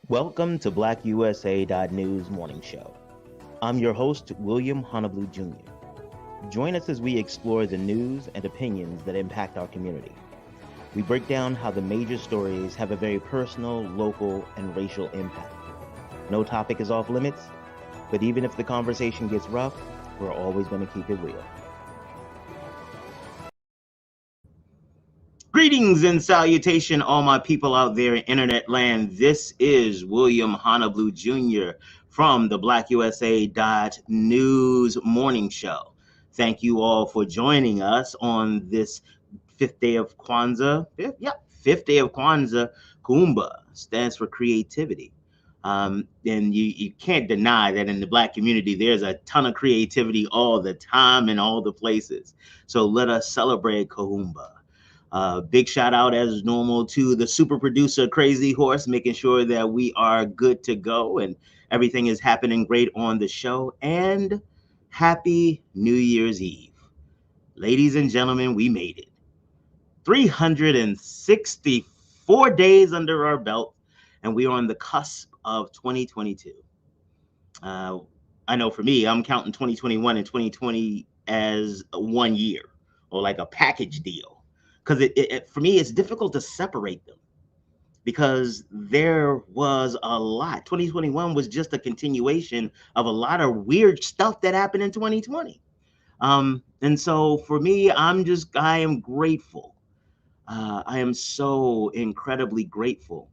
Welcome to BlackUSA.News Morning Show. I'm your host, William Honolulu Jr. Join us as we explore the news and opinions that impact our community. We break down how the major stories have a very personal, local, and racial impact. No topic is off limits, but even if the conversation gets rough, we're always going to keep it real. Greetings and salutation, all my people out there in internet land. This is William Honolulu Jr. from the BlackUSA.News Morning Show. Thank you all for joining us on this fifth day of Kwanzaa. Fifth day of Kwanzaa. Kuumba stands for creativity. And you can't deny that in the Black community, there's a ton of creativity all the time in all the places. So let us celebrate Kuumba. Big shout out as normal to the super producer Crazy Horse, making sure that we are good to go and everything is happening great on the show. And happy New Year's Eve. Ladies and gentlemen, we made it. 364 days under our belt, and we are on the cusp of 2022. I know for me, I'm counting 2021 and 2020 as 1 year or like a package deal. Because for me, it's difficult to separate them because there was a lot. 2021 was just a continuation of a lot of weird stuff that happened in 2020. And so for me, I am grateful. I am so incredibly grateful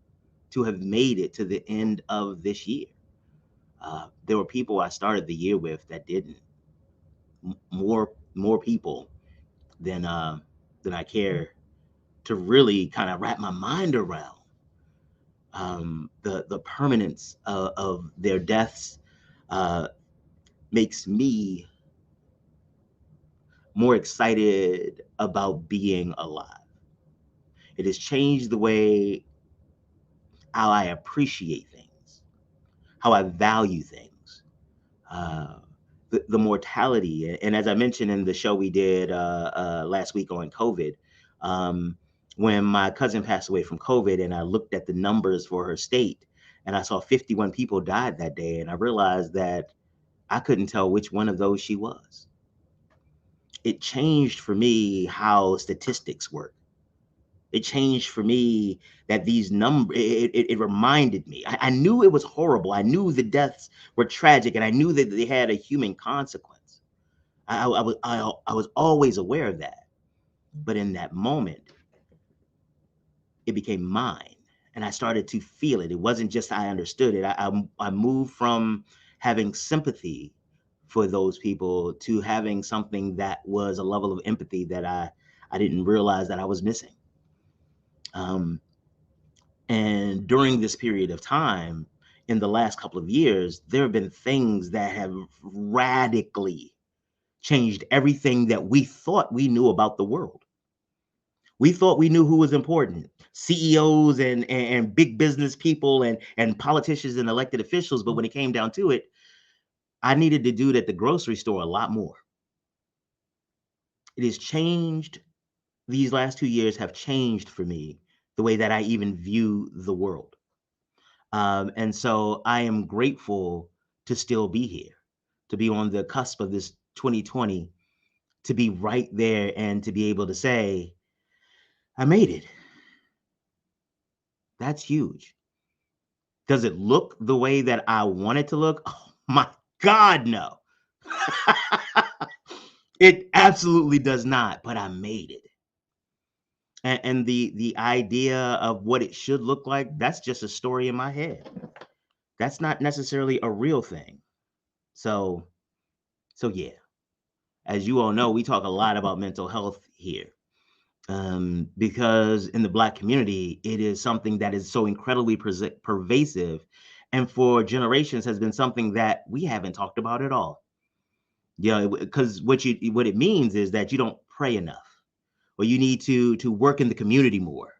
to have made it to the end of this year. There were people I started the year with that didn't. More people than I care to really kind of wrap my mind around. The permanence of their deaths makes me more excited about being alive. It has changed the way how I appreciate things, how I value things, the mortality. And as I mentioned in the show we did last week on COVID, when my cousin passed away from COVID and I looked at the numbers for her state and I saw 51 people died that day, and I realized that I couldn't tell which one of those she was. It changed for me how statistics work. It changed for me that these numbers, it reminded me. I knew it was horrible. I knew the deaths were tragic, and I knew that they had a human consequence. I was always aware of that. But in that moment, it became mine, and I started to feel it. It wasn't just I understood it. I moved from having sympathy for those people to having something that was a level of empathy that I didn't realize that I was missing. And during this period of time, in the last couple of years, there have been things that have radically changed everything that we thought we knew about the world. We thought we knew who was important, CEOs and big business people and politicians and elected officials. But when it came down to it, I needed to do it at the grocery store a lot more. It has changed. These last 2 years have changed for me the way that I even view the world. And so I am grateful to still be here, to be on the cusp of this 2020, to be right there and to be able to say, I made it. That's huge. Does it look the way that I want it to look? Oh my God, no. It absolutely does not, but I made it. And the idea of what it should look like, that's just a story in my head. That's not necessarily a real thing. So yeah, as you all know, we talk a lot about mental health here. Because in the Black community, it is something that is so incredibly pervasive, and for generations has been something that we haven't talked about at all. Yeah, because what it means is that you don't pray enough, or you need to work in the community more,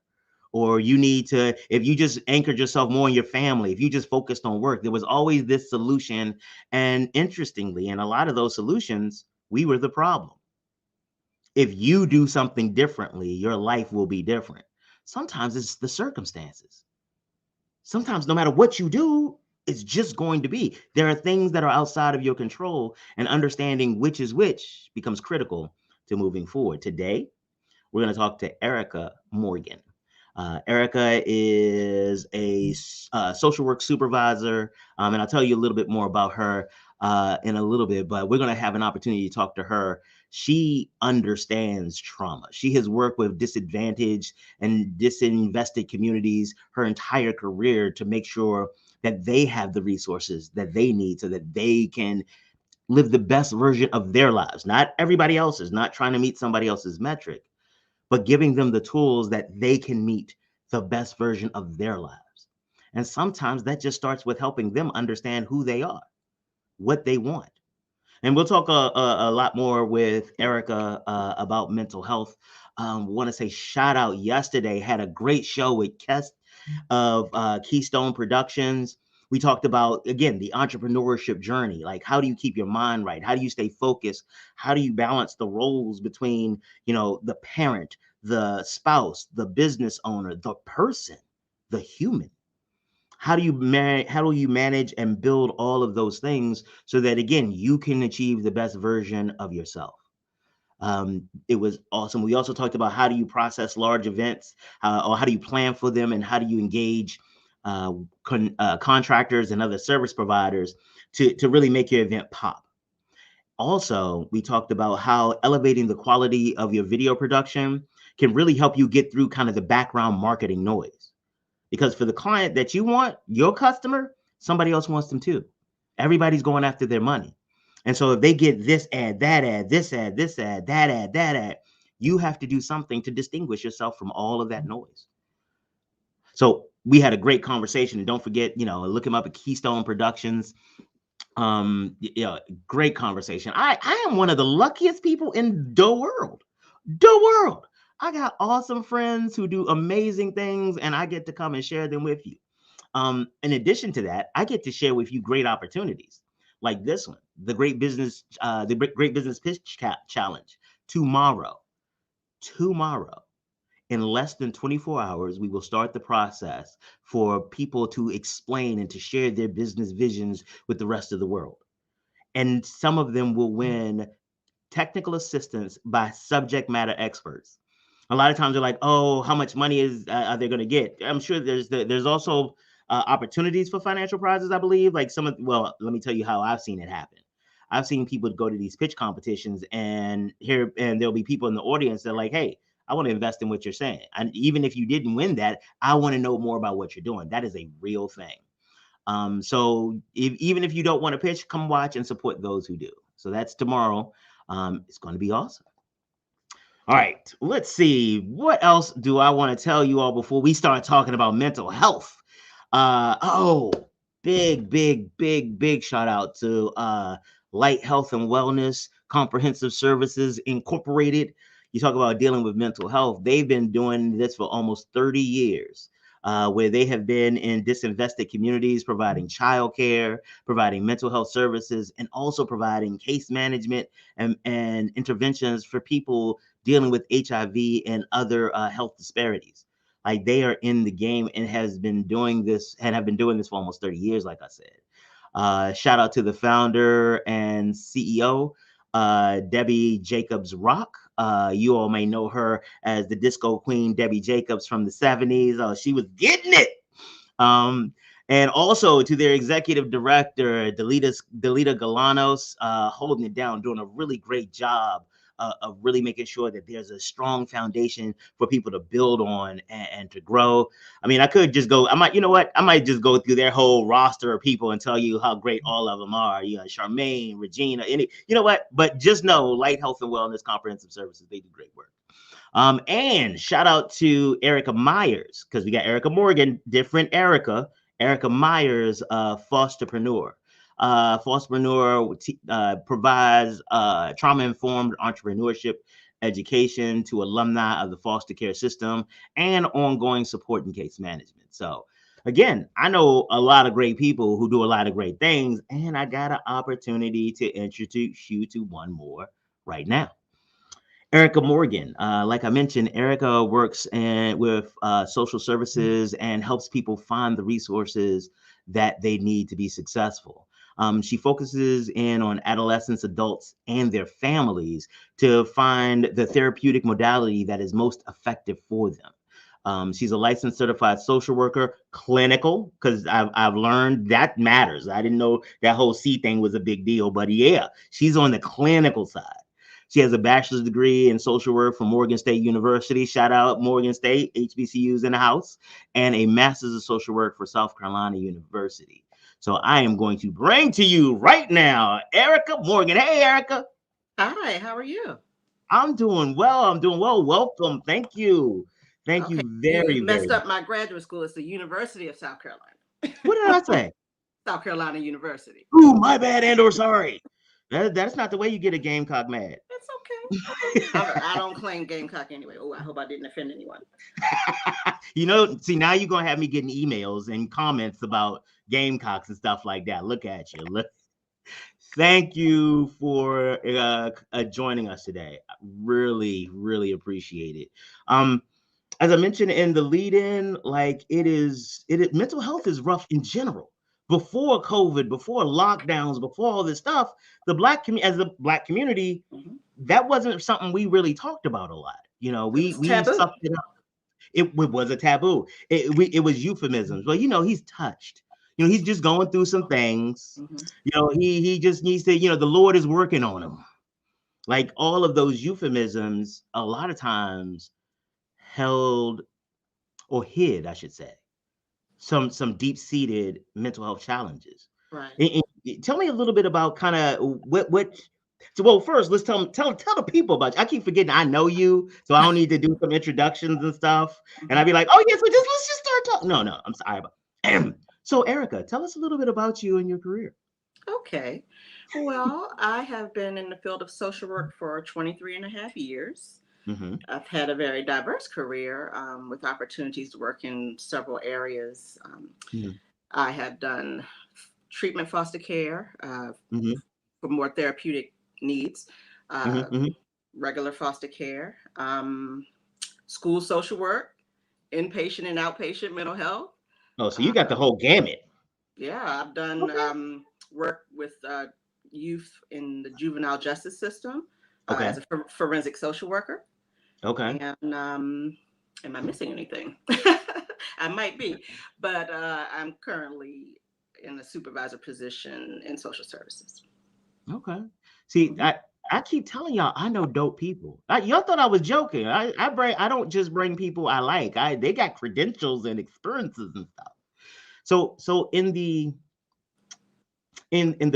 or you need to, if you just anchored yourself more in your family, if you just focused on work, there was always this solution. And interestingly, in a lot of those solutions, we were the problem. If you do something differently, your life will be different. Sometimes it's the circumstances. Sometimes no matter what you do, it's just going to be. There are things that are outside of your control, and understanding which is which becomes critical to moving forward. Today, we're going to talk to Ericka Morgan. Ericka is a social work supervisor, and I'll tell you a little bit more about her in a little bit, but we're going to have an opportunity to talk to her. She understands trauma. She has worked with disadvantaged and disinvested communities her entire career to make sure that they have the resources that they need so that they can live the best version of their lives, not everybody else's, not trying to meet somebody else's metric, but giving them the tools that they can meet the best version of their lives. And sometimes that just starts with helping them understand who they are, what they want. And we'll talk a lot more with Ericka about mental health. Want to say shout out yesterday, had a great show with Kes of Keystone Productions. We talked about, again, the entrepreneurship journey. Like, how do you keep your mind right? How do you stay focused? How do you balance the roles between, the parent, the spouse, the business owner, the person, the human? How do you manage and build all of those things so that, again, you can achieve the best version of yourself? It was awesome. We also talked about how do you process large events, or how do you plan for them, and how do you engage contractors and other service providers to really make your event pop. Also, we talked about how elevating the quality of your video production can really help you get through kind of the background marketing noise. Because for the client that you want, your customer, somebody else wants them too. Everybody's going after their money. And so if they get this ad, that ad, this ad, this ad, that ad, you have to do something to distinguish yourself from all of that noise. So we had a great conversation. And don't forget, look him up at Keystone Productions. Great conversation. I am one of the luckiest people in the world. The world. I got awesome friends who do amazing things, and I get to come and share them with you. In addition to that, I get to share with you great opportunities like this one, the Great Business Pitch Challenge. Tomorrow, in less than 24 hours, we will start the process for people to explain and to share their business visions with the rest of the world. And some of them will win technical assistance by subject matter experts. A lot of times they're like, "Oh, how much money are they going to get?" I'm sure there's also opportunities for financial prizes. I believe, like well, let me tell you how I've seen it happen. I've seen people go to these pitch competitions, and there'll be people in the audience that are like, "Hey, I want to invest in what you're saying, and even if you didn't win that, I want to know more about what you're doing." That is a real thing. So even if you don't want to pitch, come watch and support those who do. So that's tomorrow. It's going to be awesome. All right, let's see. What else do I want to tell you all before we start talking about mental health? Big shout out to Light Health and Wellness Comprehensive Services Incorporated. You talk about dealing with mental health. They've been doing this for almost 30 years. Where they have been in disinvested communities, providing childcare, providing mental health services, and also providing case management and interventions for people dealing with HIV and other health disparities. Like, they are in the game and have been doing this for almost 30 years, like I said. Shout out to the founder and CEO, Debbie Jacobs Rock. You all may know her as the disco queen, Debbie Jacobs, from the 70s. She was getting it. And also to their executive director, Delita Galanos, holding it down, doing a really great job of really making sure that there's a strong foundation for people to build on and to grow. I mean, I could just go, you know what? I might just go through their whole roster of people and tell you how great all of them are. Charmaine, Regina, you know what? But just know Light Health and Wellness Comprehensive Services, they do great work. And shout out to Ericka Myers, because we got Ericka Morgan, different Ericka Myers, fosterpreneur. Fosterpreneur provides trauma-informed entrepreneurship education to alumni of the foster care system and ongoing support and case management. So again, I know a lot of great people who do a lot of great things, and I got an opportunity to introduce you to one more right now. Ericka Morgan. Like I mentioned, Ericka works with social services and helps people find the resources that they need to be successful. She focuses in on adolescents, adults, and their families to find the therapeutic modality that is most effective for them. She's a licensed certified social worker, clinical, because I've learned that matters. I didn't know that whole C thing was a big deal, but yeah, she's on the clinical side. She has a bachelor's degree in social work from Morgan State University. Shout out Morgan State, HBCUs in the house, and a master's of social work for South Carolina University. So I am going to bring to you right now, Ericka Morgan. Hey, Ericka. Hi, how are you? I'm doing well. I'm doing well. Welcome. Thank you. Thank Okay, you you very, very messed much. up my graduate school. It's the University of South What Carolina. did I say? South Carolina University. Ooh, my bad and or sorry. That's not the way you get a Gamecock mad. It's okay. I don't claim Gamecock anyway. Oh, I hope I didn't offend anyone. See, now you're gonna have me getting emails and comments about Gamecocks and stuff like that. Look at you. Look. Thank you for joining us today. I really, really appreciate it. As I mentioned in the lead-in, like mental health is rough in general. Before COVID, before lockdowns, before all this stuff, as the black community, Mhm. that wasn't something we really talked about a lot. It We was we taboo. sucked it up. It was a taboo. It was euphemisms. Well, he's touched. He's just going through some things. Hmm. He just needs to. The Lord is working on him. Like all of those euphemisms, a lot of times held or hid, I should say, some deep seated mental health challenges. Right. Tell me a little bit about kind of what. So, well, first, let's tell the people about you. I keep forgetting I know you, so I don't need to do some introductions and stuff. And I'd Hmm. be like, oh yes, let's just start talking. No, I'm sorry about. So, Ericka, tell us a little bit about you and your career. Okay. Well, I have been in the field of social work for 23 and a half years. Mm-hmm. I've had a very diverse career with opportunities to work in several areas. Mm-hmm. I have done treatment foster care Mm-hmm. for more therapeutic needs, uh, Mm-hmm. regular foster care, school social work, inpatient and outpatient mental health. Oh, so you got the Um, whole gamut. yeah, I've done Okay. work with youth in the juvenile justice system Okay. as a forensic social worker. Okay. And am I missing anything? I might be, but I'm currently in a supervisor position in social services. Okay. See, Hmm. I keep telling y'all I know dope people. Y'all thought I was joking. I don't just bring people I like. They got credentials and experiences and stuff. So in the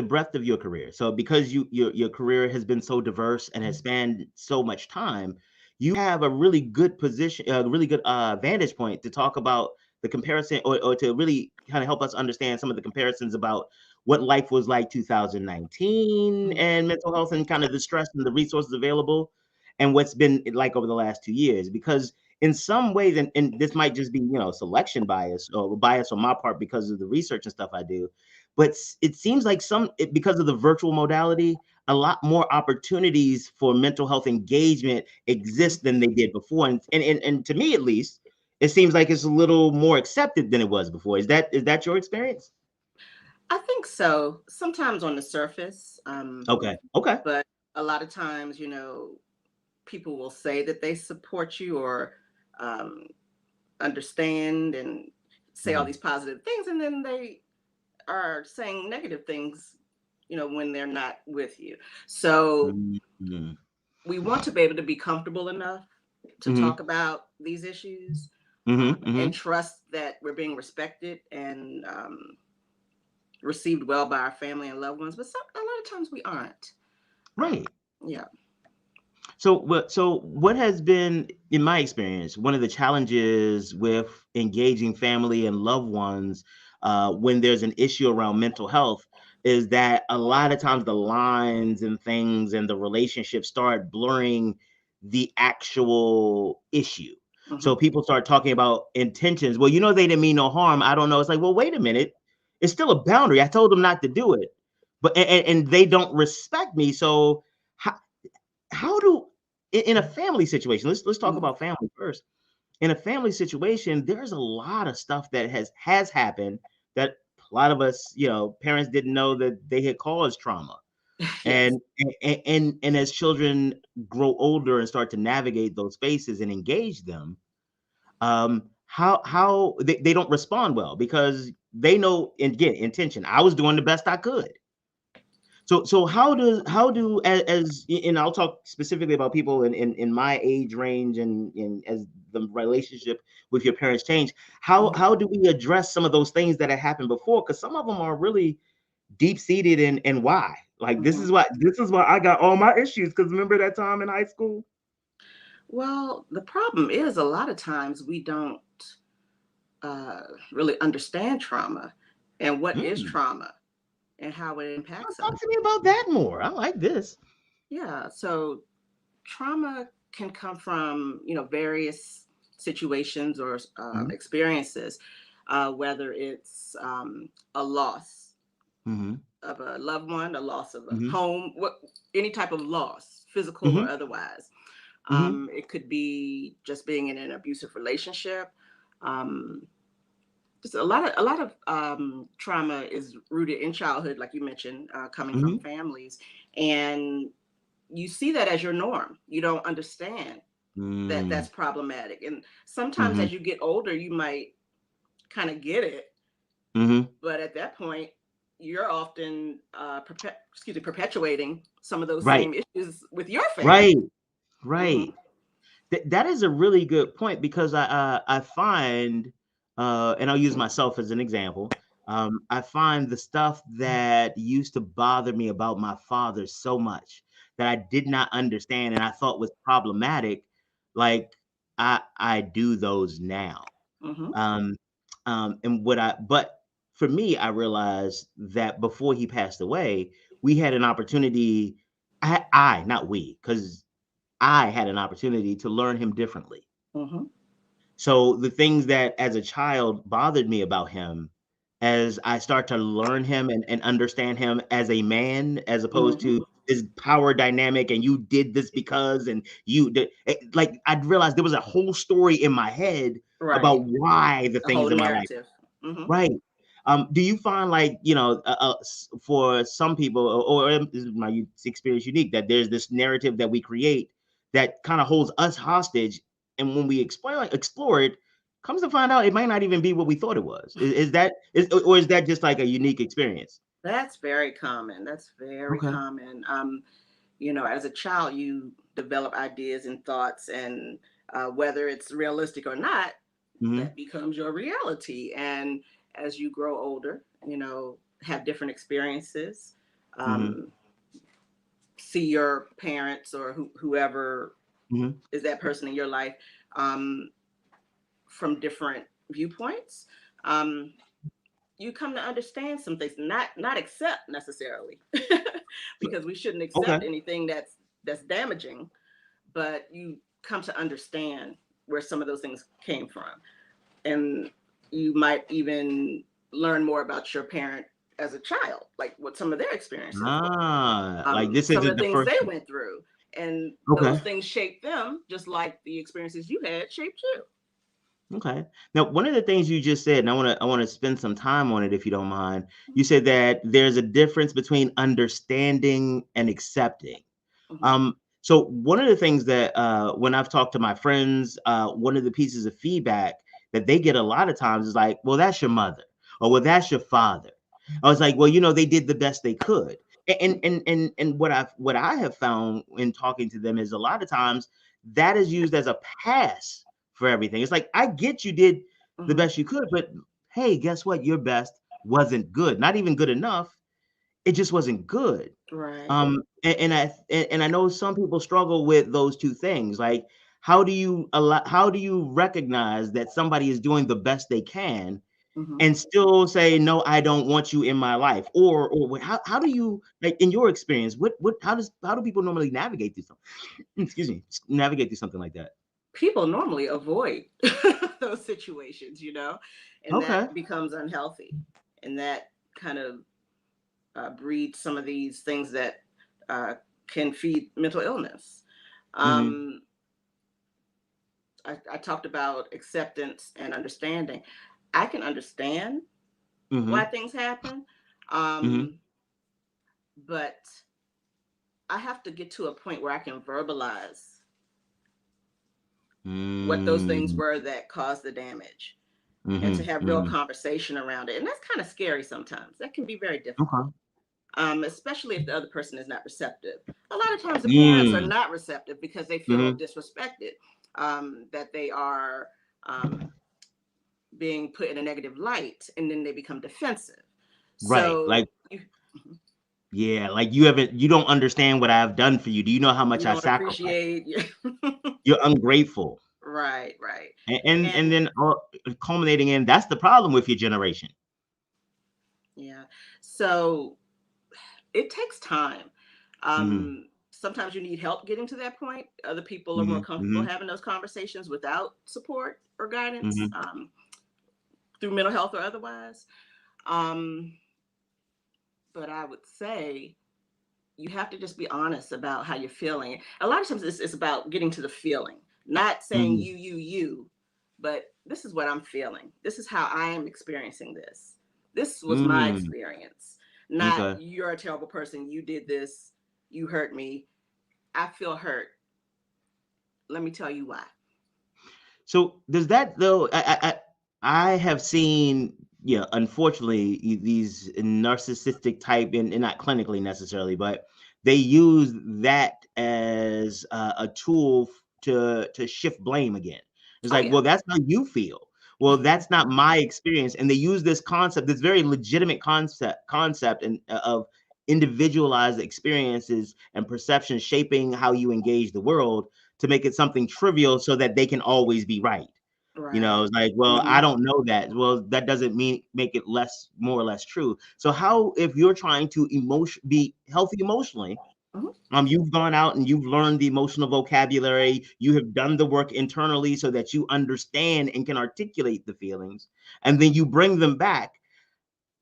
breadth of your career, so because your career has been so diverse and has spanned so much time, you have a really good position, a really good vantage point to talk about the comparison, or to really kind of help us understand some of the comparisons about what life was like 2019 and mental health and kind of the stress and the resources available, and what's been like over the last 2 years. Because in some ways, and this might just be selection bias or bias on my part because of the research and stuff I do, but it seems like because of the virtual modality, a lot more opportunities for mental health engagement Hmm. exist than they did before. And to me, at least, it seems like it's a little more accepted than it was before. Is that your experience? I think so. Sometimes on the surface, Okay. Okay. but a lot of times, people will say that they support you or um, understand and say all Mhm. these positive things, and then they are saying negative things, when they're not with you. So Mhm. we want to be able to be comfortable enough to Mhm. talk about these issues Mhm. and Mhm. trust that we're being respected and received well by our family and loved ones. But a lot of times we aren't. Um, Right. yeah. So what has been, in my experience, one of the challenges with engaging family and loved ones when there's an issue around mental health is that a lot of times the lines and things and the relationships start blurring the actual issue. Hmm. So people start talking about intentions. Well, they didn't mean no harm. I don't know. It's like, well, wait a minute. It's still a boundary. I told them not to do it, but and they don't respect me. So how, how do in a family situation, let's talk Mhm. about family first. In a family situation, there's a lot of stuff that has happened that a lot of us, parents didn't know that they had caused trauma. Yes. And as children grow older and start to navigate those spaces and engage them, how they don't respond well because they know, and again, intention. I was doing the best I could. So how do as and I'll talk specifically about people in my age range and as the relationship with your parents change, Mhm. how do we address some of those things that had happened before? Because some of them are really deep seated and why. Like Mhm. this is why I got all my issues. Because remember that time in high school? Well, the problem is a lot of times we don't uh, really understand trauma and what is Hmm. trauma and how it impacts Talk us. to me about that more. I like this. Yeah. So trauma can come from, various situations or Hmm. experiences, whether it's a loss Hmm. of a loved one, a loss of a Hmm. home, any type of loss, physical or Hmm. otherwise. Hmm. It could be just being in an abusive relationship. Um, just a lot of trauma is rooted in childhood, like you mentioned, coming from Hmm. families, and you see that as your norm. You don't understand that Hmm. that's problematic, and sometimes Hmm. as you get older, you might kind of get it, Hmm. but at that point, you're often perpetuating some of those Right. same issues with your Right. family. Hmm. Right. That is a really good point because I find, and I'll use myself as an example. I find the stuff that used to bother me about my father so much that I did not understand and I thought was problematic. Like I do those now. Hmm. Um, but for me, I realized that before he passed away, we had an opportunity. Not we, because I had an opportunity to learn him differently. Hmm. So the things that as a child bothered me about him, as I start to learn him and understand him as a man, as opposed Hmm. to this power dynamic, and you did this because, and you did, like I'd realized there was a whole story in my head about Right. why the A whole things in my life. narrative. Hmm. Right. Do you find like, for some people, or this is my experience unique, that there's this narrative that we create that kind of holds us hostage, and when we explore it, comes to find out it might not even be what we thought it was. Or is that just like a unique experience? That's very common. That's very Okay. common. As a child, you develop ideas and thoughts, and whether it's realistic or not, Hmm. that becomes your reality. And as you grow older, have different experiences, Hmm. um, see your parents or whoever Hmm. is that person in your life um, from different viewpoints. Um, you come to understand some things, not accept necessarily, because we shouldn't Okay. accept anything that's damaging, but you come to understand where some of those things came from, and you might even learn more about your parent as a child, like what some of their experiences were, Like this some of isn't the the things first. they went through, and Okay. those things shaped them just like the experiences you had shaped you. Okay. Now, one of the things you just said, and I want to spend some time on it if you don't mind. You said that there's a difference between understanding and accepting. Mhm. So one of the things that when I've talked to my friends, one of the pieces of feedback that they get a lot of times is like, "Well, that's your mother," or "Well, that's your father." I was like, "Well, they did the best they could." And what I have found in talking to them is a lot of times that is used as a pass for everything. It's like, I get you did the Mhm. best you could, but hey, guess what? Your best wasn't good. Not even good enough. It just wasn't good. Right. And I know some people struggle with those two things. Like, how do you recognize that somebody is doing the best they can Mhm. and still say, no, I don't want you in my life? Or how do you, like, in your experience, how do people normally navigate through something? Excuse me, navigate through something like that? People normally avoid those situations, and that Okay. becomes unhealthy, and that kind of breeds some of these things that uh, can feed mental illness. Mm-hmm. Um, I talked about acceptance and understanding. I can understand why Mm-hmm. things happen, Mm-hmm. um, but I have to get to a point where I can verbalize what those things Mm-hmm. were that caused the damage, and to have real Mm-hmm. conversation around it. And that's kind of scary sometimes. That can be very difficult, Okay. especially if the other person is not receptive. A lot of times the parents are Mm. not receptive because they feel Mm-hmm. disrespected, that they are um, being put in a negative light, and then they become defensive. Right. Like, So yeah, like you don't understand what I've done for you. Do you know how much you I don't sacrificed? appreciate. You're ungrateful. Right, right. And And then culminating in that's the problem with your generation. yeah, so it takes time. Mm-hmm. Sometimes you need help getting to that point. Other people are more Mm-hmm. comfortable Mm-hmm. having those conversations without support or guidance, Mm-hmm. through mental health or otherwise. Um, but I would say you have to just be honest about how you're feeling. A lot of times it's about getting to the feeling, not saying Mm-hmm. you, but this is what I'm feeling. This is how I am experiencing this. This was my Mm. experience. Not Okay. you're a terrible person. You did this. You hurt me. I feel hurt. Let me tell you why. So does that though? I have seen, yeah, unfortunately, these narcissistic type, and not clinically necessarily, but they use that as a tool to shift blame again. It's Oh like, yeah. well, that's how you feel. Well, that's not my experience, and they use this concept, this very legitimate concept, and of individualized experiences and perceptions shaping how you engage the world to make it something trivial so that they can always be right. Right. It's like, well, Mm-hmm. I don't know that. Well, that doesn't mean make it less, more or less true. So how, if you're trying to be healthy emotionally, Mm-hmm. you've gone out and you've learned the emotional vocabulary, you have done the work internally so that you understand and can articulate the feelings, and then you bring them back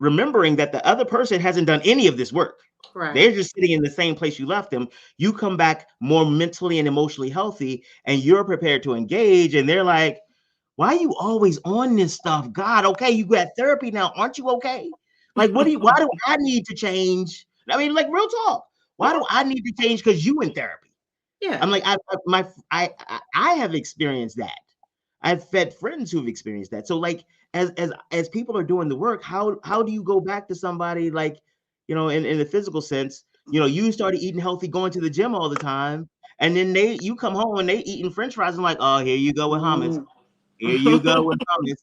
remembering that the other person hasn't done any of this work. Right. They're just sitting in the same place you left them. You come back more mentally and emotionally healthy, and you're prepared to engage. And they're like, why are you always on this stuff? God, okay, you got therapy now. Aren't you okay? Like, why do I need to change? I mean, like, real talk. Why do Mm-hmm. I need to change because you in therapy? Yeah. I'm like, I have experienced that. I've fed friends who've experienced that. So like as people are doing the work, how do you go back to somebody like, in the physical sense, you started eating healthy, going to the gym all the time, and then you come home and they eating French fries and like, oh, here you go with hummus. Mm-hmm. Here you go with hummus.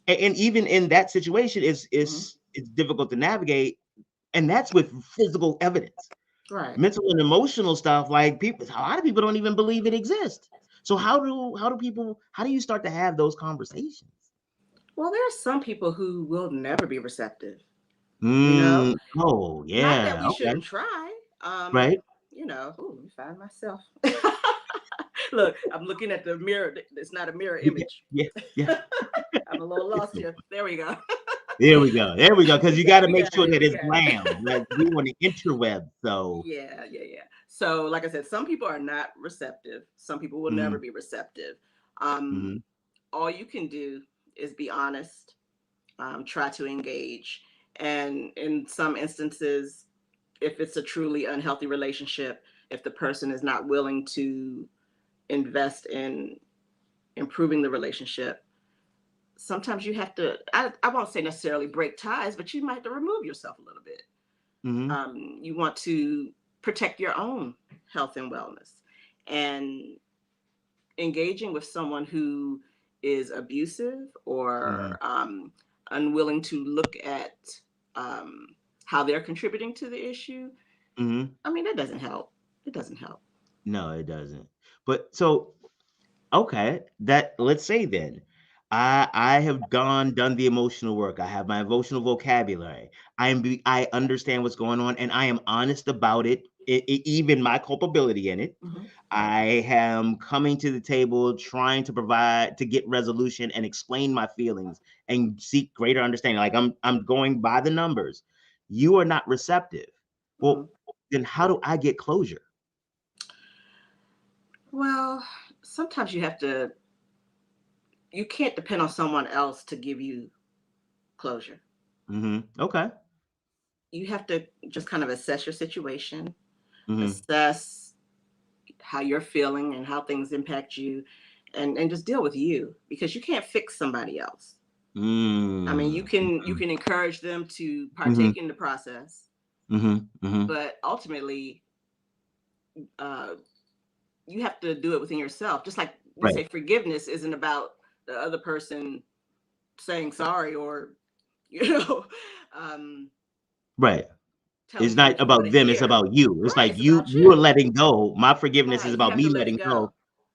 And even in that situation, Mm-hmm. it's difficult to navigate, and that's with physical evidence. Right. Mental and emotional stuff, like a lot of people don't even believe it exists. So how do you start to have those conversations? Well, there are some people who will never be receptive. You know, Mm, oh not that yeah, we okay, shouldn't try. right. Let me find myself. Look, I'm looking at the mirror. It's not a mirror Yeah, image. yeah, yeah. I'm a little lost here. There we go. There we go, because you got to We make got sure it. that We it's got it. glam. Like we on the interweb, so. Yeah, yeah, yeah. So, like I said, some people are not receptive. Some people will never Mm-hmm, be receptive. Um, mm-hmm, all you can do is be honest, try to engage. And in some instances, if it's a truly unhealthy relationship, if the person is not willing to invest in improving the relationship, sometimes you have to, I won't say necessarily break ties, but you might have to remove yourself a little bit. mm-hmm, You want to protect your own health and wellness. And engaging with someone who is abusive mm-hmm, or unwilling to look at um, how they're contributing to the issue, mm-hmm. I mean, that doesn't help. It doesn't help. No, it doesn't. But so okay, that let's say then, I have done the emotional work. I have my emotional vocabulary. I understand what's going on, and I am honest about it, even my culpability in it. Mm-hmm. I am coming to the table trying to provide to get resolution and explain my feelings and seek greater understanding. Like I'm going by the numbers. You are not receptive. Mm-hmm. Well, then how do I get closure? Well, sometimes you can't depend on someone else to give you closure. Okay. You have to just kind of assess your situation, hmm assess how you're feeling and how things impact you, and just deal with you, because you can't fix somebody else. I mean, mm you can encourage them to hmm partake in the process, hmm but ultimately, uh, you have to do it within yourself. Just like we Right. say, forgiveness isn't about the other person saying sorry, or you know, um, Right. It's telling you not what you want about to them, it's hear. about you. It's Right? like It's about you are you. letting go. My forgiveness is Right? You about have to me let it letting go. go.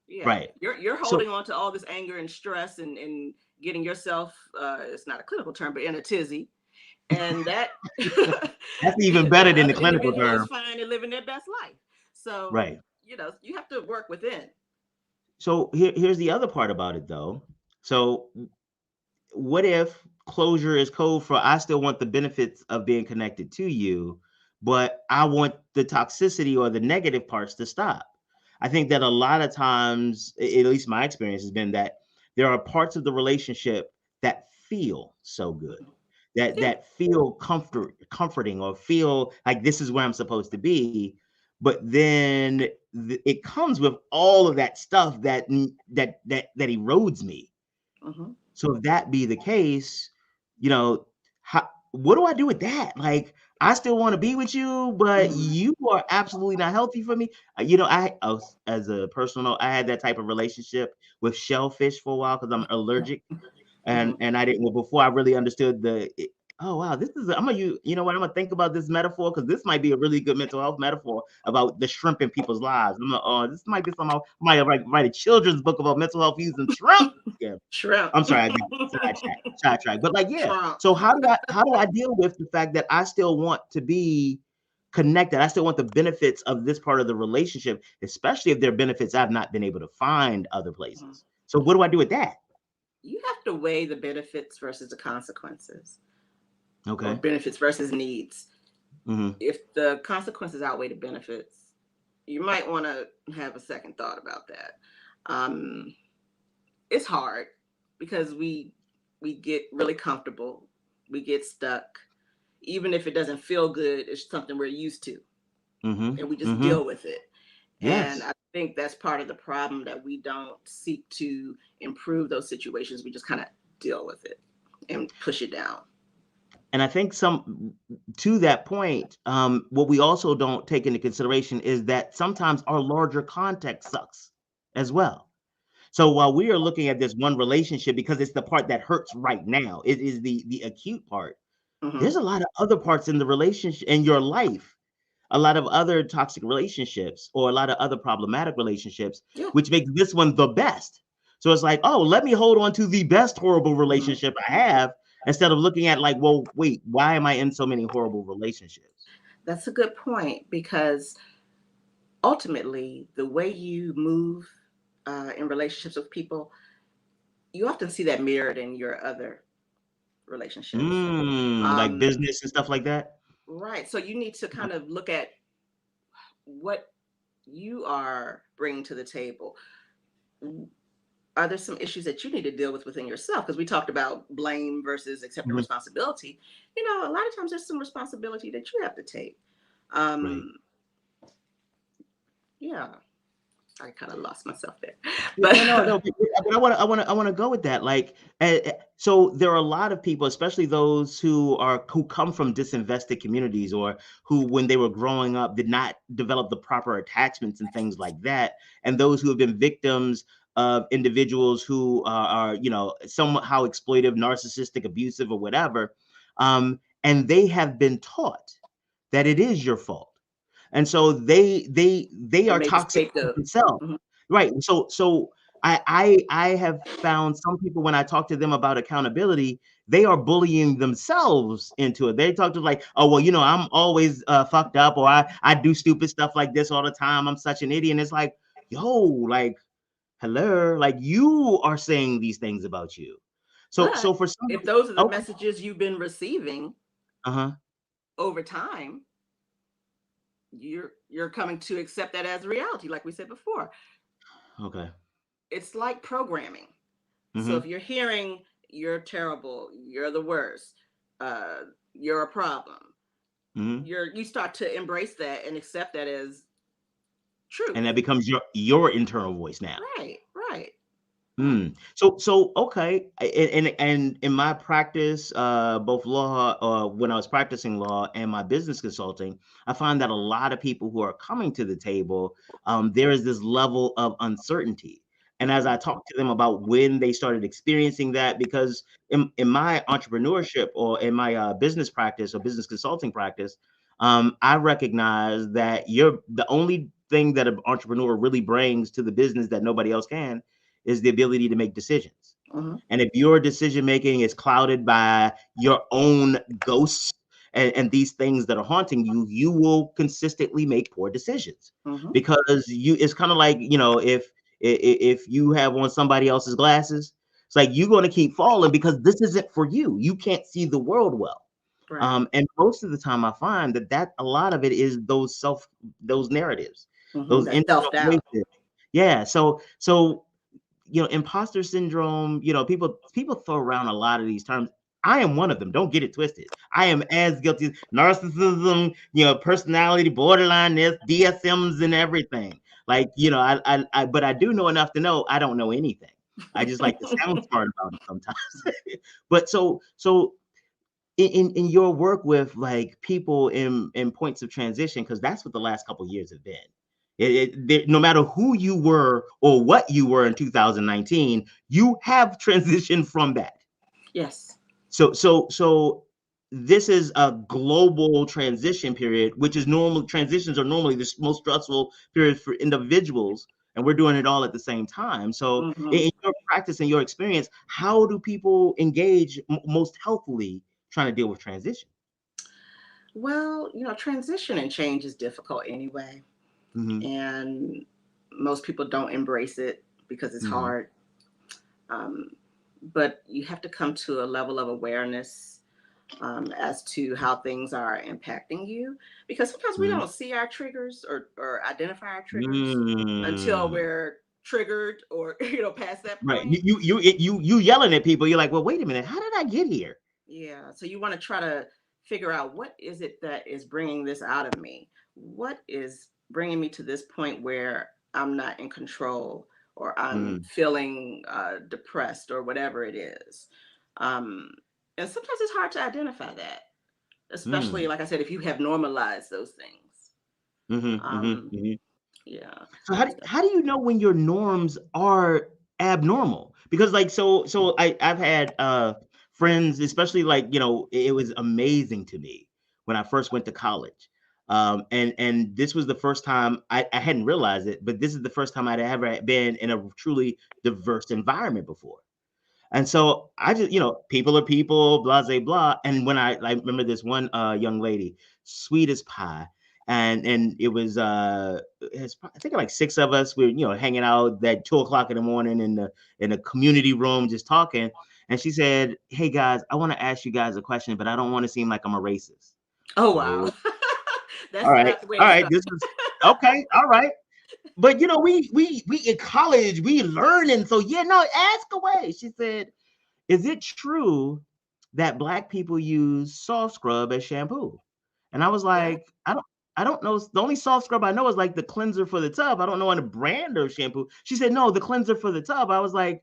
Yeah, Right. you're So holding on to all this anger and stress, and getting yourself, it's not a clinical term, but in a tizzy, and that that's even better that than the other clinical individual is term. fine and living their best life. So Right. you have to work within. So here's the other part about it though. So what if closure is code for I still want the benefits of being connected to you, but I want the toxicity or the negative parts to stop? I think that a lot of times, at least my experience has been that there are parts of the relationship that feel so good, Yeah. that feel comforting, or feel like this is where I'm supposed to be. But then it comes with all of that stuff that erodes me. Hmm. So if that be the case, what do I do with that? Like, I still want to be with you, but Hmm. you are absolutely not healthy for me. As a personal note, I had that type of relationship with shellfish for a while because I'm allergic, Hmm. and I didn't. Well, before I really understood oh wow, this is. I'm gonna you know what? I'm gonna think about this metaphor because this might be a really good mental health metaphor about the shrimp in people's lives. This might be something I might write a children's book about mental health using shrimp. Yeah. Shrimp. I'm sorry, I got sidetracked. But like, yeah. Trump. So how do I deal with the fact that I still want to be connected? I still want the benefits of this part of the relationship, especially if there are benefits I've not been able to find other Mhm. places. So what do I do with that? You have to weigh the benefits versus the consequences, or Okay. benefits versus needs. hmm If the consequences outweigh the benefits, you might want to have a second thought about that. Um, it's hard because we get really comfortable, we get stuck, even if it doesn't feel good. It's something we're used to, hmm and we just hmm deal with it. And Yes. I think that's part of the problem, that we don't seek to improve those situations. We just kind of deal with it and push it down. And I think some to that point, what we also don't take into consideration is that sometimes our larger context sucks as well. So while we are looking at this one relationship because it's the part that hurts right now, it is the acute part. Hmm. There's a lot of other parts in the relationship in your life, a lot of other toxic relationships or a lot of other problematic relationships, Yeah. which makes this one the best. So it's like, oh, let me hold on to the best horrible Hmm. relationship I have instead of looking at like, well, wait, why am I in so many horrible relationships? That's a good point, because ultimately, the way you move in relationships with people, you often see that mirrored in your other relationships. Like Um, business and stuff like that. right. So you need to kind of look at what you are bringing to the table. Are there some issues that you need to deal with within yourself? Because we talked about blame versus accepting Mhm. responsibility. A lot of times there's some responsibility that you have to take. Right. Um, yeah, I kind of lost myself there, Yeah, but no. But I want to go with that. Like, so there are a lot of people, especially those who come from disinvested communities, or who, when they were growing up, did not develop the proper attachments and things like that, and those who have been victims of individuals who are, somehow exploitive, narcissistic, abusive, or whatever, and they have been taught that it is your fault, and so they they're are made the toxic scapegoat. themselves. Mhm. Right. So I have found some people, when I talk to them about accountability, they are bullying themselves into it. They talk to like, oh well, I'm always fucked up, or I do stupid stuff like this all the time. I'm such an idiot. And it's like, yo, like, hello, like, you are saying these things about you. So But for if somebody, those are the okay, messages you've been receiving uh-huh. over time, you're coming to accept that as reality, like we said before. Okay. It's like programming. So if Mm-hmm. you're hearing you're terrible, you're the worst, uh, you're a problem, Mm-hmm. you start to embrace that and accept that as And truth. that becomes your internal voice now. Right, right, right. So okay, and in my practice, both law, when I was practicing law and my business consulting, I find that a lot of people who are coming to the table, there is this level of uncertainty. And as Mm-hmm. I talk to them about when they started experiencing that, because in my entrepreneurship or in my business practice or business consulting practice, I recognize that you're the only thing that an entrepreneur really brings to the business that nobody else can is the ability to make decisions. Mm-hmm. And if your decision making is clouded by your own ghosts and these things that are haunting you, you will consistently make poor decisions Mm-hmm. because you. It's kind of like if you have on somebody else's glasses, it's like you're going to keep falling because this isn't for you. You can't see the world well. Right. And most of the time, I find that a lot of it is those narratives, Mm-hmm. those That self internal doubt. voices. Yeah. So imposter syndrome, people throw around a lot of these terms. I am one of them. Don't get it twisted. I am as guilty. Narcissism, personality, borderline this, DSMs and everything. Like, but I do know enough to know I don't know anything. I just like to sound smart about it sometimes. But so in your work with like people in points of transition, because that's what the last couple of years have been. No matter who you were or what you were in 2019, you have transitioned from that. Yes. So this is a global transition period, which is normal. Transitions are normally the most stressful period for individuals, and we're doing it all at the same time. So Mm-hmm. in your practice and your experience, how do people engage most healthily trying to deal with transition? Well, transition and change is difficult anyway. Hmm. And most people don't embrace it because it's Hmm. hard. Um, but you have to come to a level of awareness as to how things are impacting you. Because sometimes we Hmm. don't see our triggers or identify our triggers until Mm. we're triggered or, past that Right. point. You yelling at people. You're like, well, wait a minute. How did I get here? Yeah. So you want to try to figure out what is it that is bringing this out of me? What is bringing me to this point where I'm not in control or I'm Mm. feeling depressed or whatever it is? Um, and sometimes it's hard to identify that, especially, Mm. like I said, if you have normalized those things. Hmm. Hmm. Um, Hmm. yeah. So how do you know when your norms are abnormal? Because like so I've had friends, especially like it was amazing to me when I first went to college. And this was the first time I hadn't realized it, but this is the first time I'd ever been in a truly diverse environment before. And so I just, people are people, blah, blah, blah. And when I remember this one young lady, sweet as pie. And it was I think like six of us were, hanging out at 2 o'clock in the morning in the community room just talking. And she said, hey guys, I want to ask you guys a question, but I don't want to seem like I'm a racist. Oh, wow. Oh, all That's right. not the way All to right. start. This is okay. All right. But we in college, we learning. So yeah, no, ask away. She said, is it true that black people use soft scrub as shampoo? And I was Okay. like, I don't know. The only soft scrub I know is like the cleanser for the tub. I don't know any brand of shampoo. She said, no, the cleanser for the tub. I was like,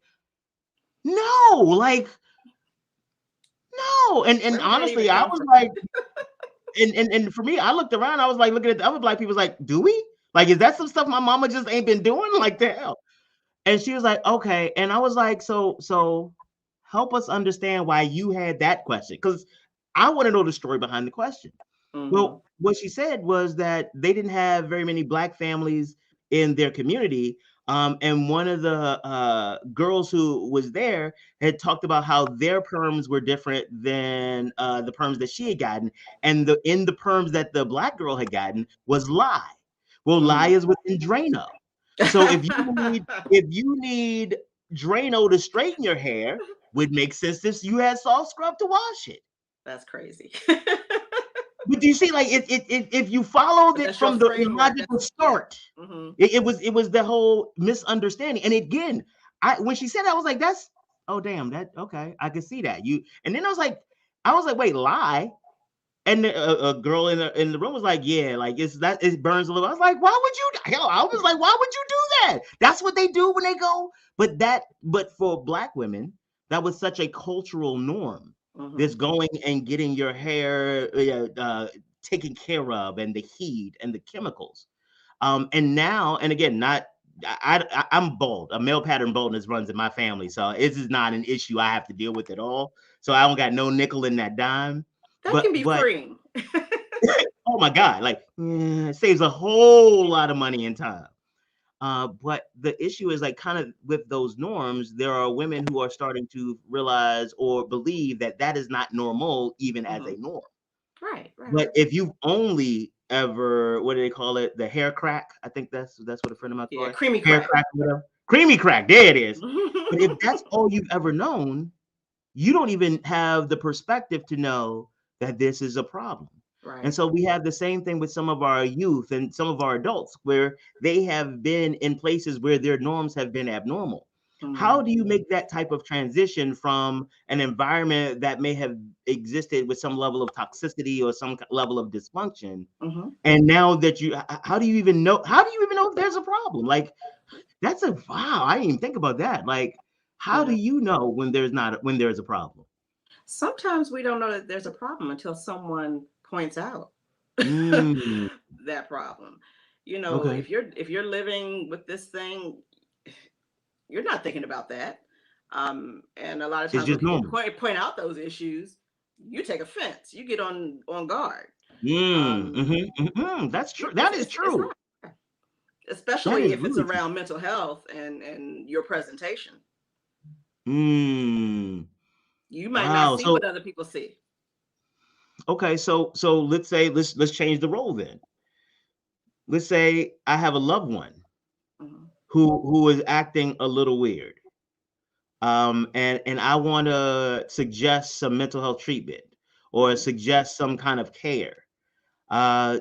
no, like, no. And Where did that even honestly, I come was from? like, and for me, I looked around, I was like looking at the other black people, was like, do we? Like, is that some stuff my mama just ain't been doing? Like the hell? And she was like, okay. And I was like, so help us understand why you had that question. Because I want to know the story behind the question. Hmm. Well, what she said was that they didn't have very many black families in their community. And one of the girls who was there had talked about how their perms were different than the perms that she had gotten. And in the perms that the black girl had gotten was lye. Well, lye Hmm. is within Drano. So if you need Drano to straighten your hair, would make sense if you had soft scrub to wash it. That's crazy. But do you see, like, if you followed But it that's your from the framework. logical That's yeah. start, Mm-hmm. it was the whole misunderstanding. And again, when she said that, I was like, that's oh damn, that okay, I can see that. And then I was like, wait, lie? And a girl in the room was like, yeah, like it burns a little. I was like, why would you? Hell, I was like, why would you do that? That's what they do when they go. But for Black women, that was such a cultural norm. Mm-hmm. This going and getting your hair taken care of, and the heat and the chemicals. And now, and again, not. I'm bald. A male pattern baldness runs in my family, so this is not an issue I have to deal with at all. So I don't got no nickel in that dime. That But can be but freeing. oh my God, like it saves a whole lot of money and time. But the issue is like kind of with those norms, there are women who are starting to realize or believe that that is not normal, even as Mm-hmm. a norm. Right, right, But right. if you've only ever, what do they call it? The hair crack. I think that's what a friend of mine Yeah, called it. creamy Hair crack. crack, or whatever. Creamy crack. There it is. But if that's all you've ever known, you don't even have the perspective to know that this is a problem. And Right. so we have the same thing with some of our youth and some of our adults where they have been in places where their norms have been abnormal. How Mm-hmm. do you make that type of transition from an environment that may have existed with some level of toxicity or some level of dysfunction? Mm-hmm. And now that how do you even know? How do you even know if there's a problem? Like, that's a wow. I didn't even think about that. Like, how do Yeah. you know when there's a problem? Sometimes we don't know that there's a problem until someone points out Mm, that problem. You know, okay. if you're living with this thing, you're not thinking about that. And a lot of It's times when just people normal. point out those issues, you take offense. You get on guard. Mm, Um, that's true. yeah, That is it's true. hard, That especially is if it's really true. around mental health and your presentation. Mm, You might not wow. see what So other people see. okay, so let's say let's change the role then. Let's say I have a loved one Mhm. who is acting a little weird. And I want to suggest some mental health treatment or Mhm. suggest some kind of care. Uh,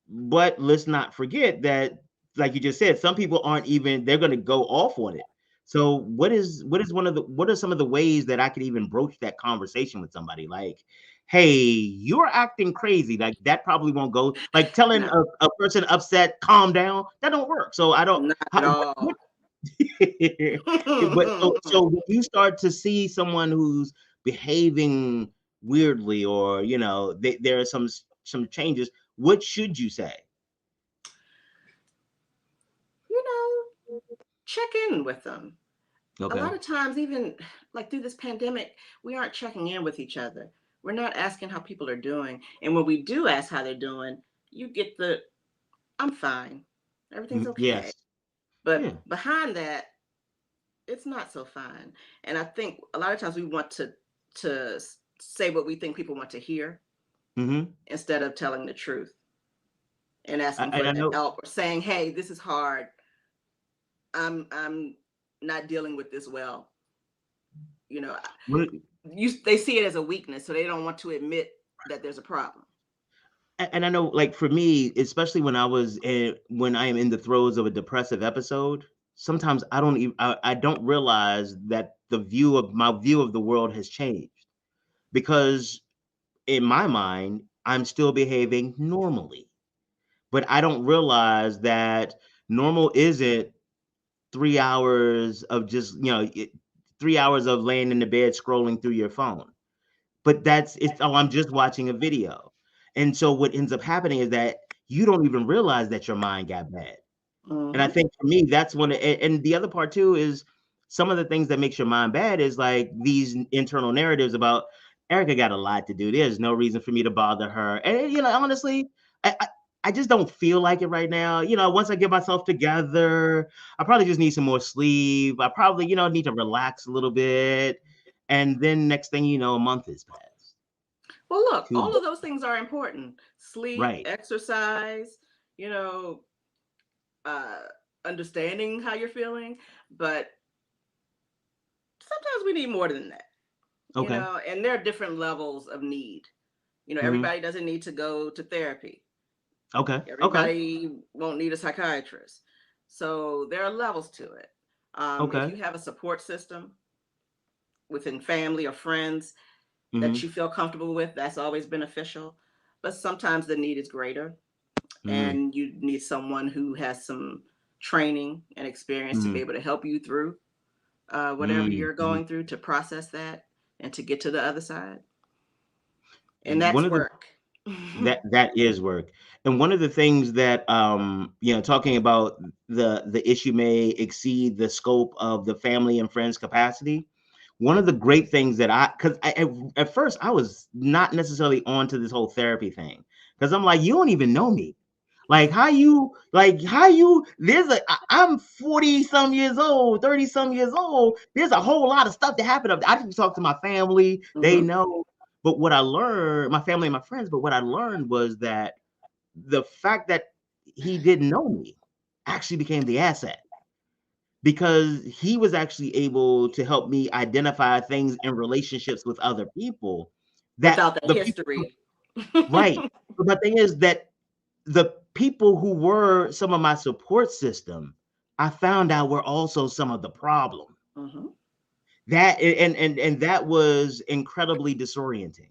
But let's not forget that, like you just said, some people aren't even they're going to go off on it. So what are some of the ways that I could even broach that conversation with somebody? Like, hey, you're acting crazy. Like that probably won't go. Like telling No, a person upset, calm down, that don't work. So I don't. not at How, what all. but so when you start to see someone who's behaving weirdly, or there are some changes, what should you say? You know, check in with them. A Okay. lot of times, even like through this pandemic, we aren't checking in with each other. We're not asking how people are doing. And when we do ask how they're doing, you get the I'm fine. Everything's okay. Yes. But Yeah. behind that, it's not so fine. And I think a lot of times we want to say what we think people want to hear Hmm. instead of telling the truth and asking And for I that know. help or saying, "Hey, this is hard. I'm not dealing with this well." You know, What- they see it as a weakness, so they don't want to admit that there's a problem. and I know, like for me, especially when I am in the throes of a depressive episode, sometimes I don't realize that my view of the world has changed because in my mind I'm still behaving normally, but I don't realize that normal isn't 3 hours of just 3 hours of laying in the bed scrolling through your phone. But I'm just watching a video. And so what ends up happening is that you don't even realize that your mind got bad. And I Hmm. think for me, that's and the other part too is some of the things that makes your mind bad is like these internal narratives about Erica got a lot to do. There's no reason for me to bother her. And honestly, I just don't feel like it right now. Once I get myself together, I probably just need some more sleep. I probably, need to relax a little bit. And then next thing you know, a month has passed. Well, look, 2 all of months. those things are important. Sleep, Right. exercise, you know, uh, understanding how you're feeling. But sometimes we need more than that, Okay. and there are different levels of need. Hmm. Everybody doesn't need to go to therapy. Okay. Okay. Everybody won't need a psychiatrist. So there are levels to it. If Okay. you have a support system within family or friends that Hmm. you feel comfortable with, that's always beneficial. But sometimes the need is greater, Hmm. and you need someone who has some training and experience to be Hmm. able to help you through whatever Hmm. you're Hmm. going through, to process that and to get to the other side. And One that's of the work. that is work. And one of the things that talking about the issue may exceed the scope of the family and friends capacity. One of the great things that because at first I was not necessarily onto this whole therapy thing, because I'm like, you don't even know me. There's I'm 40 some years old, 30 some years old. There's a whole lot of stuff that happened up there. I didn't talk to my family, they Hmm. know. But what I learned, my family and my friends, but what I learned was that the fact that he didn't know me actually became the asset, because he was actually able to help me identify things in relationships with other people that Without that the people, history. right. But the thing is that the people who were some of my support system, I found out were also some of the problem. Hmm. And that was incredibly disorienting,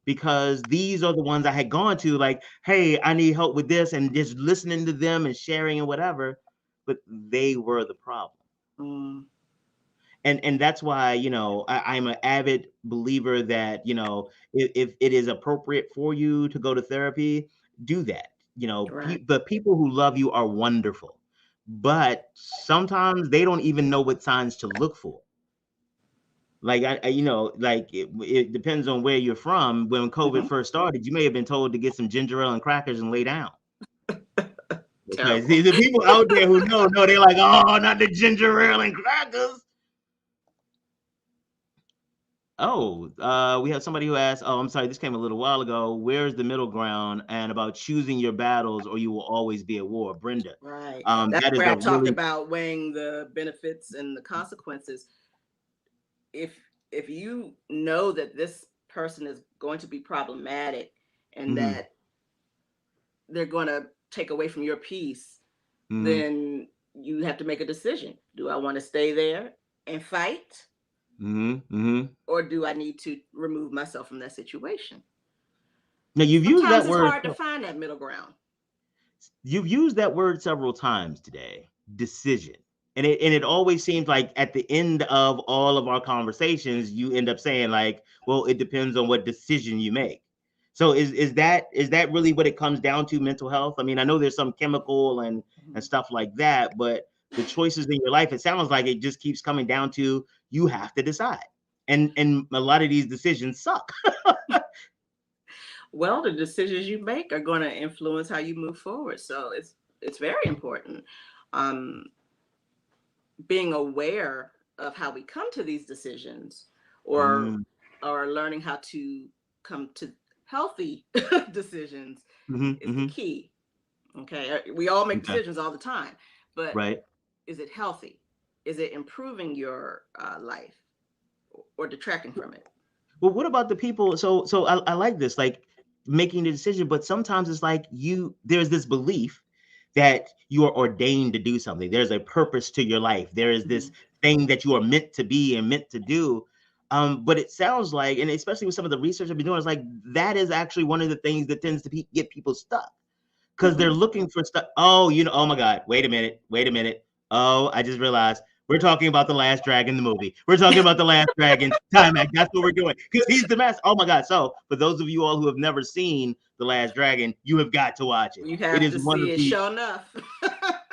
because these are the ones I had gone to, like, hey, I need help with this, and just listening to them and sharing and whatever, but they were the problem. Mm, And that's why, I'm an avid believer that, if it is appropriate for you to go to therapy, do that. right. The people who love you are wonderful, but sometimes they don't even know what signs to look for. Like like it depends on where you're from. When COVID Hmm. first started, you may have been told to get some ginger ale and crackers and lay down. Okay, see Terrible. the people out there who know, they're like, oh, not the ginger ale and crackers. Oh, we have somebody who asked, oh, I'm sorry, this came a little while ago. Where's the middle ground, and about choosing your battles or you will always be at war, Brenda? Right. That's That is where I a talked really. about weighing the benefits and the consequences. If if you know that this person is going to be problematic and Mhm, that they're going to take away from your peace, mhm, then you have to make a decision. Do I want to stay there and fight, mhm, mhm. or do I need to remove myself from that situation? Now Sometimes it's hard to find that middle ground. you've used that word several times today, decision. And it always seems like at the end of all of our conversations, you end up saying, like, well, it depends on what decision you make. So is that really what it comes down to, mental health? I mean, I know there's some chemical and Mhm. stuff like that, but the choices in your life, it sounds like it just keeps coming down to you have to decide. And a lot of these decisions suck. Well, the decisions you make are going to influence how you move forward. So it's very important. Um, Being aware of how we come to these decisions, or Mm, learning how to come to healthy decisions, hmm. is the Hmm. key. Okay, we all make Okay. decisions all the time, but Right. is it healthy? Is it improving your life, or detracting from it? Well, what about the people? So I like this, like making the decision, but sometimes it's like there's this belief that you are ordained to do something. There's a purpose to your life. There is this Mhm. thing that you are meant to be and meant to do. But it sounds like, and especially with some of the research I've been doing, it's like that is actually one of the things that tends to get people stuck, because they're Mhm. looking for stuff. Oh, oh my God, wait a minute, wait a minute. Oh, I just realized we're talking about the Last Dragon, the movie. We're talking about the Last Dragon time act. That's what we're doing, because he's the master. Oh my God! So for those of you all who have never seen the Last Dragon, you have got to watch it. You It have is to one of see it. the Show enough.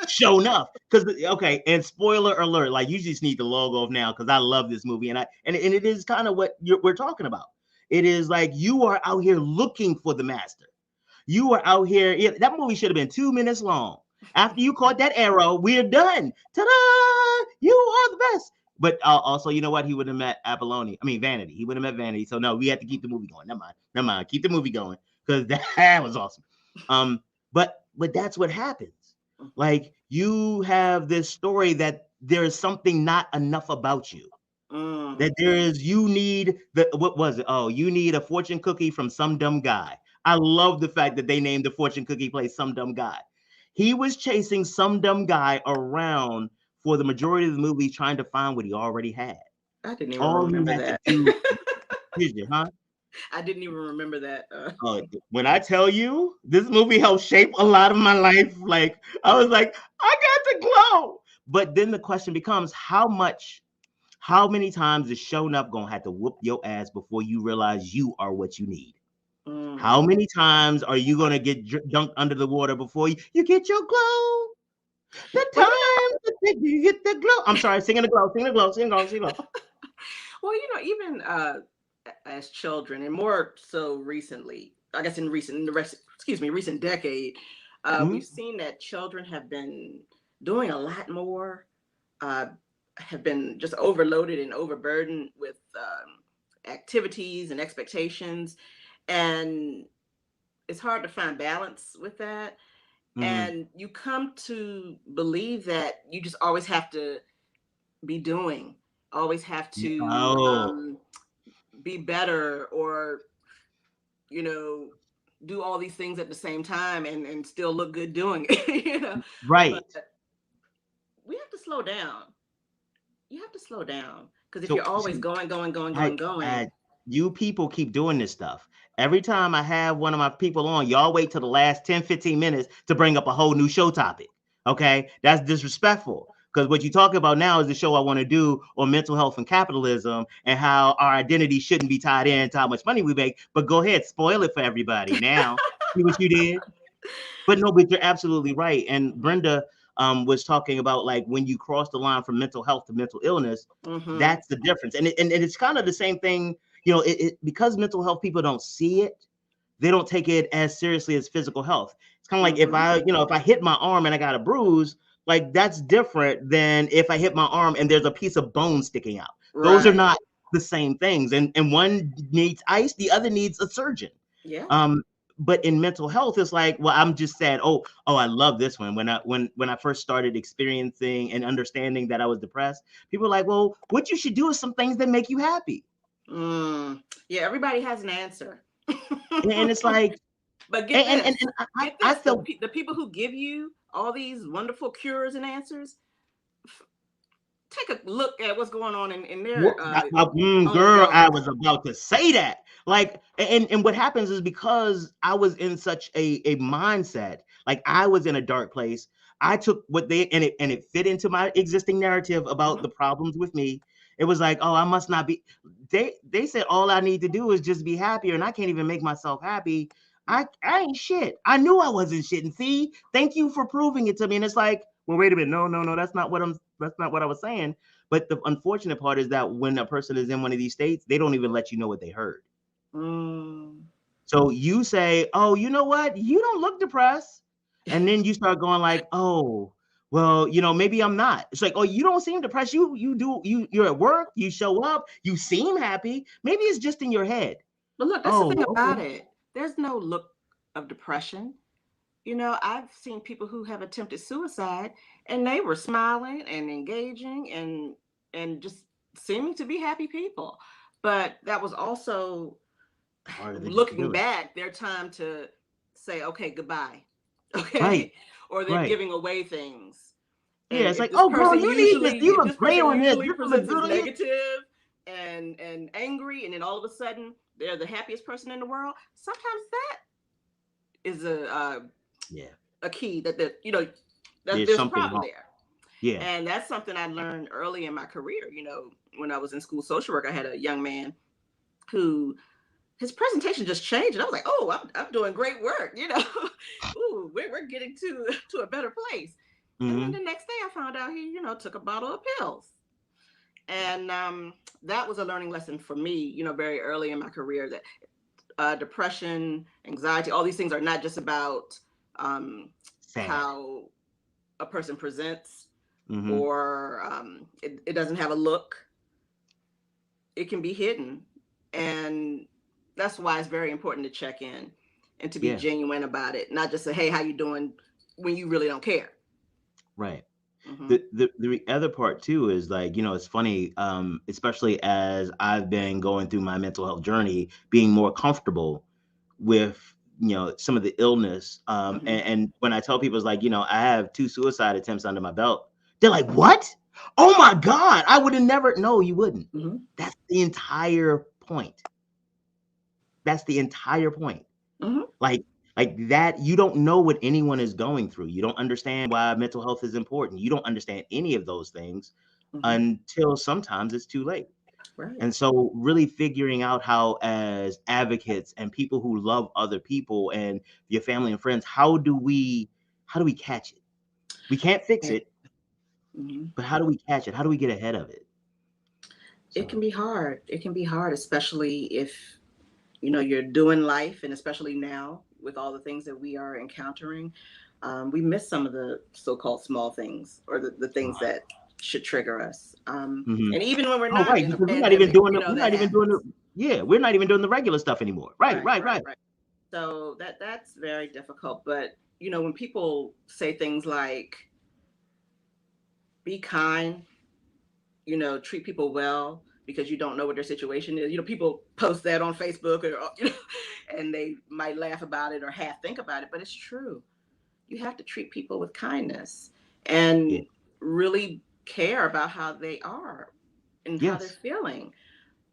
show enough. Because okay, and spoiler alert, like you just need to log off now, because I love this movie, and it is kind of what we're talking about. It is like you are out here looking for the master. You were out here. That movie should have been 2 minutes long. After you caught that arrow, we're done. Ta-da! You are the best. But also, you know what? He would have met Apolloni. I mean, Vanity. He would have met Vanity. So no, we had to keep the movie going. Never mind. Never mind. Keep the movie going, because that was awesome. But that's what happens. Like you have this story that there is something not enough about you. Mm. That there is, you need the, what was it? Oh, you need a fortune cookie from some dumb guy. I love the fact that they named the fortune cookie place Some Dumb Guy. He was chasing some dumb guy around for the majority of the movie, trying to find what he already had. I didn't even All he remember had to that. do was vision, huh? I didn't even remember that. Oh, when I tell you, this movie helped shape a lot of my life. Like, I was like, I got to glow. But then the question becomes, how many times is showing up gonna have to whoop your ass before you realize you are what you need? How Mm. many times are you gonna get dunked under the water before you get your glow? The Well, time that you get the glow. I'm sorry, singing the glow, singing the glow, singing the glow, singing the glow. well, even as children, and more so recently, I guess in the rest, excuse me, recent decade, we've Mhm. seen that children have been doing a lot more, uh, have been just overloaded and overburdened with activities and expectations, and it's hard to find balance with that. Mhm. And you come to believe that you just always have to be doing, always have to Oh, be better, or you know do all these things at the same time and still look good doing it. But right. we have to slow down. You have to slow down, because if So you're always see, going, going, going, I, going, going. I, you people keep doing this stuff. Every time I have one of my people on, y'all wait till the last 10, 15 minutes to bring up a whole new show topic. Okay? That's disrespectful. Because what you talk about now is the show I want to do on mental health and capitalism and how our identity shouldn't be tied in to how much money we make. But go ahead, spoil it for everybody now. See what you did? But no, but you're absolutely right. And Brenda was talking about, like, when you cross the line from mental health to mental illness, Mm-hmm. that's the difference. And it's kind of the same thing, because mental health people don't see it, they don't take it as seriously as physical health. It's kind of like, Mm-hmm. if I hit my arm and I got a bruise, like, that's different than if I hit my arm and there's a piece of bone sticking out. Those are Right. not the same things. And one needs ice, the other needs a surgeon. Yeah. Um, but in mental health, it's like, well, I'm just sad. Oh, I love this one. When I first started experiencing and understanding that I was depressed, people were like, well, what you should do is some things that make you happy. Yeah, everybody has an answer. And it's like, But get and this, get I this, felt, the people who give you all these wonderful cures and answers, take a look at what's going on in their own girl, health. I was about to say that. Like, and what happens is, because I was in such a mindset, like, I was in a dark place. I took what they, and it fit into my existing narrative about Mhm. the problems with me. It was like, oh, I must not be. They said all I need to do is just be happier, and I can't even make myself happy. I ain't shit. I knew I wasn't shit, and see, thank you for proving it to me. And it's like, well, wait a minute, no, no, no, that's not what I was saying. But the unfortunate part is that when a person is in one of these states, they don't even let you know what they heard. Mm. So you say, "Oh, you know what? You don't look depressed," and then you start going like, "Oh, well, maybe I'm not." It's like, "Oh, you don't seem depressed. You're at work. You show up. You seem happy. Maybe it's just in your head." But look, that's the Oh, thing about okay. it. There's no look of depression. I've seen people who have attempted suicide, and they were smiling and engaging and just seeming to be happy people. But that was also, Part of the looking disability. back, their time to say, okay, goodbye. Right. Okay. Or they're Right. giving away things. Yeah. And It's like, "Oh, girl, you need this. You if look this great person on this. usually This will look presents as good on you." negative and angry, and then all of a sudden they're the happiest person in the world, sometimes that is Yeah. a key that that There's there's a something problem wrong. there. Yeah. And that's something I learned early in my career. When I was in school social work, I had a young man who, his presentation just changed, and I was like, oh, I'm doing great work. Ooh, we're getting to a better place. And then Hmm. the next day I found out he took a bottle of pills. And that was a learning lesson for me, very early in my career, that depression, anxiety, all these things are not just about Sad. how a person presents, Hmm. or it doesn't have a look. It can be hidden. And that's why it's very important to check in and to be Yeah. genuine about it, not just say, hey, how you doing, when you really don't care. Right. Mm-hmm. The other part too is like, it's funny, especially as I've been going through my mental health journey, being more comfortable with, some of the illness. Mm-hmm. And when I tell people, it's like, I have 2 suicide attempts under my belt, they're like, what? Oh my God, I would have never. No, you wouldn't. Mm-hmm. That's the entire point. That's the entire point. Mm-hmm. Like, that, you don't know what anyone is going through. You don't understand why mental health is important. You don't understand any of those things Mm-hmm. until sometimes it's too late. Right. And so really figuring out how, as advocates and people who love other people and your family and friends, how do we catch it? We can't fix Right. it, Mm-hmm. but how do we catch it? How do we get ahead of it? It can So be hard. It can be hard, especially if you're doing life, and especially now with all the things that we are encountering, we miss some of the so-called small things, or the things that should trigger us. mhm. And even when we're Oh, not right, in a because we're not even pandemic, doing we're that not even doing happens. the yeah, we're not even doing the regular stuff anymore. Right, Right, right, right, right. right. So that's very difficult. But when people say things like be kind, treat people well, because you don't know what their situation is. People post that on Facebook, or and they might laugh about it or half think about it, but it's true. You have to treat people with kindness Yeah. and really care about how they are and how they're Yes. feeling.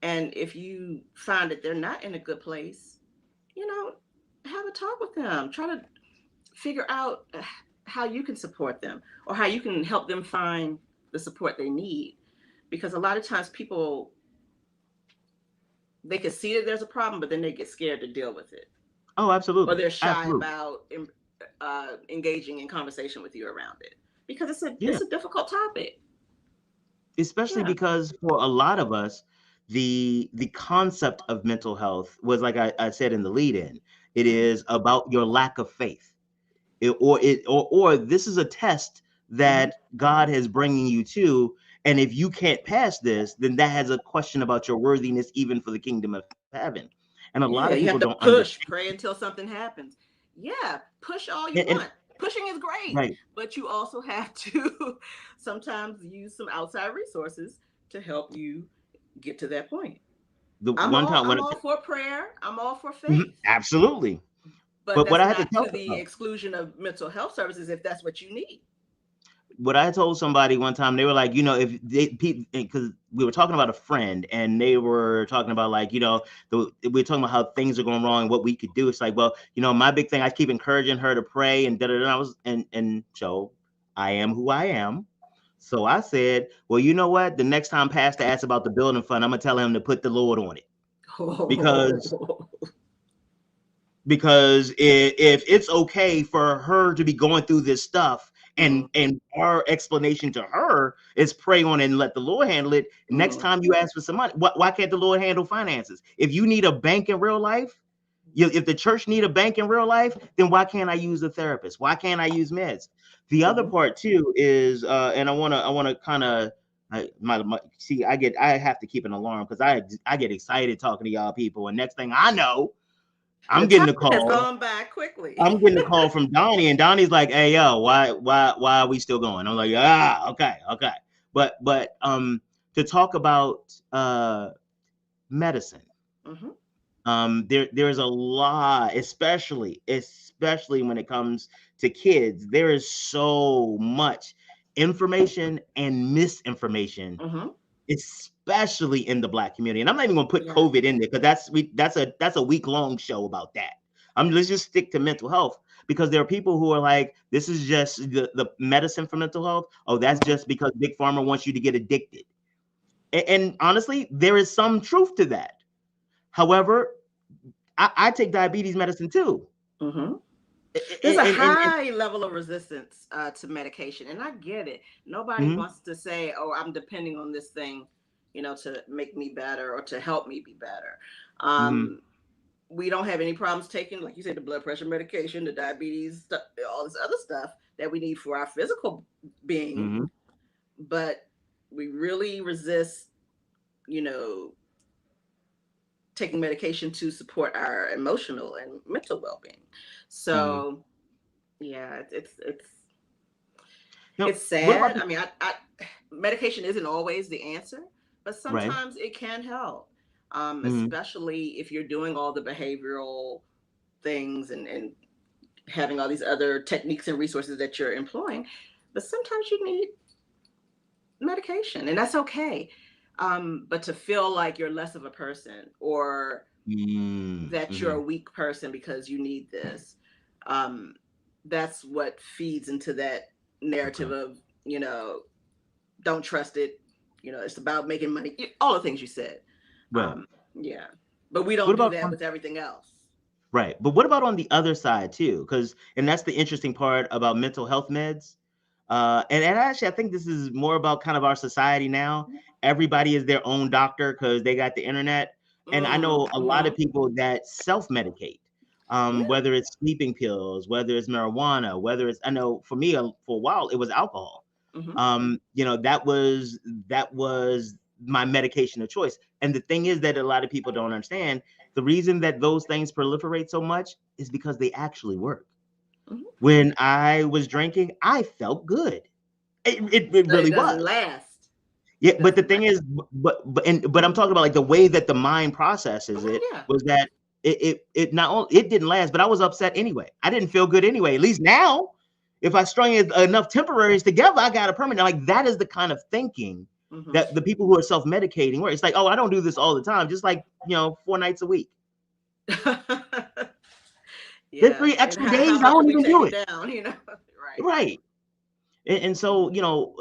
And if you find that they're not in a good place, you know, have a talk with them. Try to figure out how you can support them, or how you can help them find the support they need. Because a lot of times people, they can see that there's a problem, but then they get scared to deal with it, Oh, or absolutely. they're shy Absolutely. about engaging in conversation with you around it, because Yeah. it's a difficult topic. Especially Yeah. because for a lot of us, the concept of mental health was, like I said in the lead in, it Mm-hmm. is about your lack of faith. Or this is a test Mm-hmm. that God is bringing you to, and if you can't pass this, then that has a question about your worthiness even for the kingdom of heaven. And a lot of Yeah, people you have don't to understand. push, pray until something happens. Yeah, push all you And want. Pushing is great, right, but you also have to sometimes use some outside resources to help you get to that point. the one time when I'm all for prayer. I'm all for Mhm, faith. absolutely. But But what that's I had to not tell to the exclusion of mental health services if that's what you need. what I told somebody one time, they were like, if they, because we were talking about a friend, and they were talking about, like, we were talking about how things are going wrong and what we could do. It's like, well, my big thing, I keep encouraging her to pray and da da da. I was, and so I am who I am. So I said, well, you know what? The next time Pastor asks about the building fund, I'm gonna tell him to put the Lord on it, because if it's okay for her to be going through this stuff, Mm-hmm. and our explanation to her is pray on it and let the Lord handle it. Next Mm-hmm. time you ask for some money, why can't the Lord handle finances? If you need a bank in real life, if the church need a bank in real life, then why can't I use a therapist? Why can't I use meds? The other Mm-hmm. part too is, and I wanna kind of, see, I have to keep an alarm, because I get excited talking to y'all people, and next thing I know, The I'm time getting a has call. gone by quickly. I'm getting a call from Donnie, and Donnie's like, "Hey, yo, why are we still going?" I'm like, okay, okay. But to talk about medicine, Mm-hmm. there's a lot, especially when it comes to kids. There is so much information and misinformation, Mm-hmm. especially in the Black community. And I'm not even gonna put Yeah. COVID in there, because that's a week-long show about that. Let's just stick to mental health, because there are people who are like, this is just the medicine for mental health. Oh, that's Mm-hmm. just because Big Pharma wants you to get addicted. And honestly, there is some truth to that. However, I take diabetes medicine too. Mm-hmm. There's a And high level of resistance to medication, and I get it. Nobody mhm, wants to say, "Oh, I'm depending on this thing, to make me better or to help me be better." mhm, Um, we don't have any problems taking, like you said, the blood pressure medication, the diabetes, all this other stuff that we need for our physical being, mhm, but we really resist, you know, taking medication to support our emotional and mental well-being. mhm. So yeah, it's Now, It's what about sad. the I mean, medication isn't always the answer, but right? sometimes it can help, Mm-hmm. especially if you're doing all the behavioral things and having all these other techniques and resources that you're employing. But sometimes you need medication, and that's okay. But to feel like you're less of a person or that you're Mm-hmm. a weak person because you need this, um, that's what feeds into that narrative Okay. of, don't trust it. It's about making money. All the things you said. Right. Um, yeah, but we What don't do about that with everything else. right? But what about on the other side too? Because and that's the interesting part about mental health meds. And actually, I think this is more about kind of our society now. Everybody is their own doctor because they got the internet. And I know a lot of Mm-hmm. people that self-medicate, Yeah. whether it's sleeping pills, whether it's marijuana, whether it's I know for me for a while it was alcohol. Mm-hmm. That was my medication of choice. And the thing is that a lot of people don't understand the reason that those things proliferate so much is because they actually work. Mm-hmm. When I was drinking, I felt good. It But it really doesn't was. last. Yeah, It but the doesn't thing last. is, but I'm talking about like the way that the mind processes Mhm, it yeah. was that it not only it didn't last, but I was upset anyway. I didn't feel good anyway. At least now, if I strung enough temporaries together, I got a permanent. Like that is the kind of thinking Mm-hmm. that the people who are self-medicating, where it's like, oh, I don't do this all the time, just like 4 nights a week. The Yeah. three And extra how days, I hard can don't we even take do it it. down? Right. Right. And Mm-hmm. so,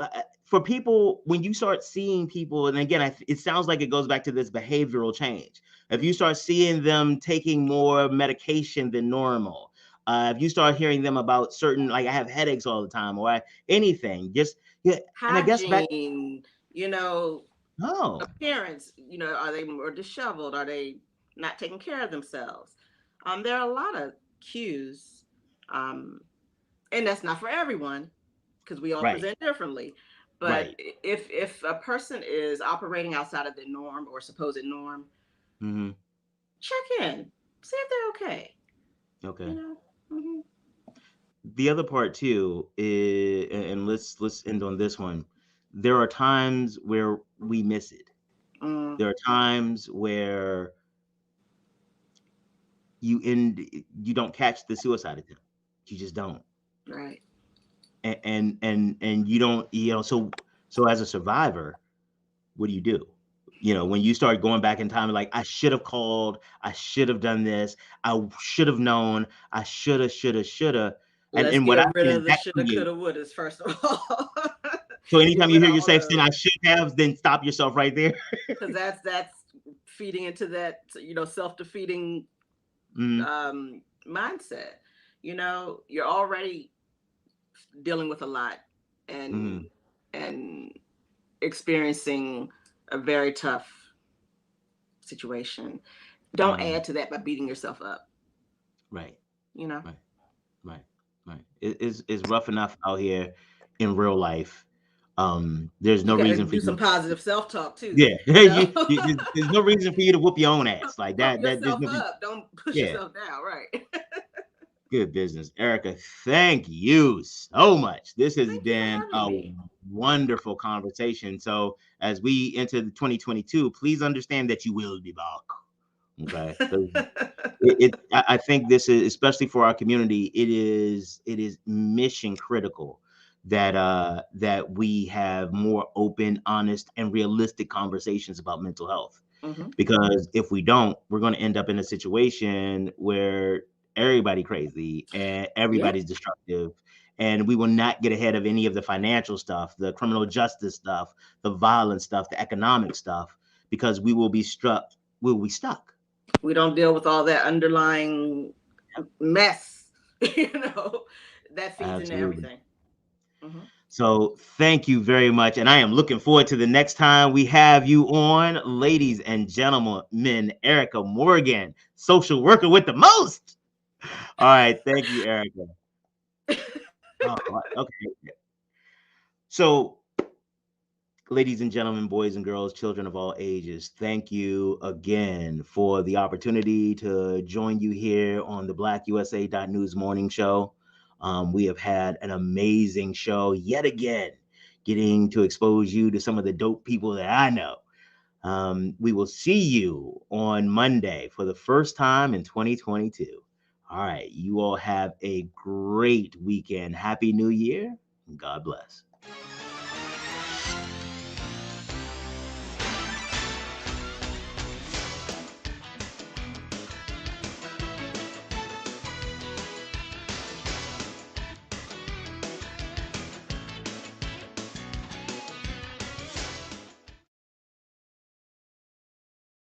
for people, when you start seeing people, and again, it sounds like it goes back to this behavioral change. If you Mm-hmm. start seeing them taking more medication than normal, if you start hearing them about certain, like I have headaches all the time or anything, just, yeah. And I guess back, Hygiene, you know, oh, appearance, are they more disheveled? Are they not taking care of themselves? There are a lot of cues, um, and that's not for everyone because we all right, present differently. But right. if a person is operating outside of the norm or supposed norm, Hmm. check in, see if they're okay. You Okay. know. Hmm. The other part too is, and let's end on this one. There are times where we miss it. Mm, There are times where you don't catch the suicide attempt. You just don't. right. And you don't, so as a survivor, what do you do? When you start going back in time, like I should have called, I should have done this, I should have known, I shoulda. Let's And what get I've rid seen is of the that shoulda, creates. coulda, wouldas first of all. So Get anytime you rid hear of all yourself saying I those, should have, then stop yourself right there. because that's feeding into that self defeating Hmm. mindset. You're already dealing with a lot and Hmm. and experiencing a very tough situation. Don't Hmm. add to that by beating yourself up. Right, You know. right, right, right. It's rough enough out here in real life. There's You no got to reason for do you. some positive self talk too. Yeah, You know, there's no reason for you to whoop your own ass like pump that. There's yourself nothing. up. Don't push Yeah, yourself down. Right. good business, Erica. Thank you so much. This has Thank you for been having a me. wonderful conversation. So as we enter the 2022, please understand that you will be back. Okay, 'cause I think this is especially for our community. It is mission critical that we have more open, honest, and realistic conversations about mental health. Hmm. Because if we don't, we're going to end up in a situation where everybody crazy and Yep. everybody's destructive, and we will not get ahead of any of the financial stuff, the criminal justice stuff, the violent stuff, the economic stuff, because we will be struck. We'll be stuck. We don't deal with all that underlying mess. you know, that feeds into Absolutely. everything. Hmm. So thank you very much. And I am looking forward to the next time we have you on, ladies and gentlemen, Ericka Morgan, social worker with the most. All right. Thank you, Ericka. Oh, okay. So, ladies and gentlemen, boys and girls, children of all ages, thank you again for the opportunity to join you here on the BlackUSA.News Morning Show. We have had an amazing show yet again, getting to expose you to some of the dope people that I know. We will see you on Monday for the first time in 2022. All right, you all have a great weekend. Happy New Year. God bless.